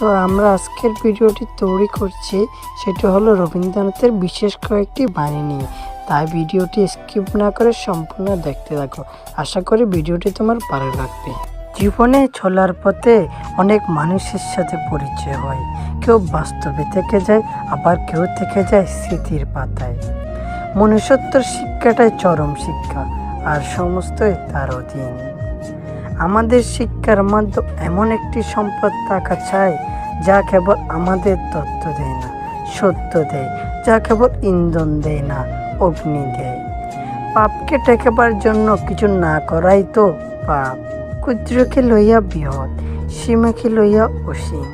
তো আমরা আজকের ভিডিওটি তৈরি করছি, সেটা হলো রবীন্দ্রনাথের বিশেষ কয়েকটি বাণী নিয়ে। তাই ভিডিওটি স্কিপ না করে সম্পূর্ণ দেখতে থাকো। আশা করি ভিডিওটি তোমার ভালো লাগবে। জীবনে চলার পথে অনেক মানুষের সাথে পরিচয় হয়। কেউ বাস্তবে থেকে যায়, আবার কেউ থেকে যায় স্মৃতির পাতায়। মনুষ্যত্বর শিক্ষাটাই চরম শিক্ষা, আর সমস্তই তার অধীন। আমাদের শিক্ষার মাধ্যম এমন একটি সম্পদ থাকা চাই, যা কেবল আমাদের তথ্য দেয় না, সত্য দেয়, যা কেবল ইন্ধন দেয় না, অগ্নি দেয়। পাপকে ঠেকাবার জন্য কিছু না করাই তো পাপ। ক্ষুদ্রকে লইয়া বৃহৎ, সীমাকে লইয়া অসীম,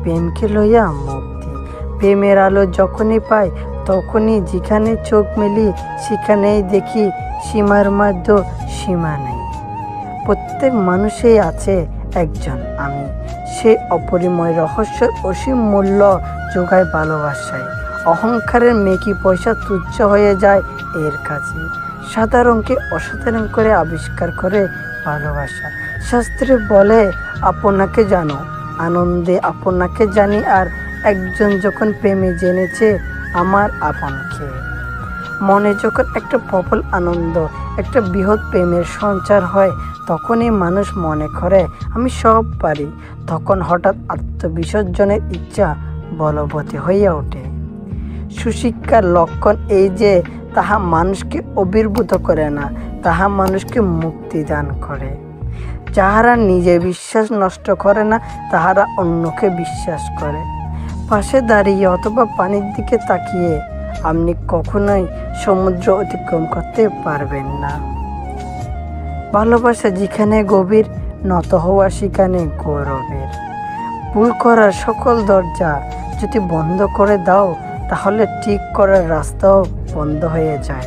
প্রেমকে লইয়া মুক্তি। প্রেমের আলো যখনই পাই, তখনই যেখানে চোখ মেলি, সেখানেই দেখি সীমার মধ্যে সীমা নেই। প্রত্যেক মানুষেই আছে একজন আমি, সে অপরিময় রহস্যের অসীম মূল্য যোগায় ভালোবাসায়। অহংকারের মেকি পয়সা তুচ্ছ হয়ে যায় এর কাছে। সাধারণকে অসাধারণ করে আবিষ্কার করে ভালোবাসা। শাস্ত্রে বলে, আপনাকে জানো, আনন্দে আপনাকে জানি। আর একজন যখন প্রেমে জেনেছে আমার আপনকে। মনে যখন একটা প্রবল আনন্দ, একটা বৃহৎ প্রেমের সঞ্চার হয়, তখনই মানুষ মনে করে আমি সব পারি। তখন হঠাৎ আত্মবিসর্জনের ইচ্ছা বলবতী হইয়া ওঠে। সুশিক্ষার লক্ষণ এই যে, তাহা মানুষকে আবির্ভূত করে না, তাহা মানুষকে মুক্তি দান করে। যাহারা নিজে বিশ্বাস নষ্ট করে না, তাহারা অন্যকে বিশ্বাস করে। পাশে দাঁড়িয়ে অথবা পানির দিকে তাকিয়ে আপনি কখনোই সমুদ্র অতিক্রম করতে পারবেন না। ভালোবাসা যেখানে গভীর, নত হওয়া সেখানে গৌরবের। ভুল করার সকল দরজা যদি বন্ধ করে দাও, তাহলে ঠিক করার রাস্তাও বন্ধ হয়ে যায়।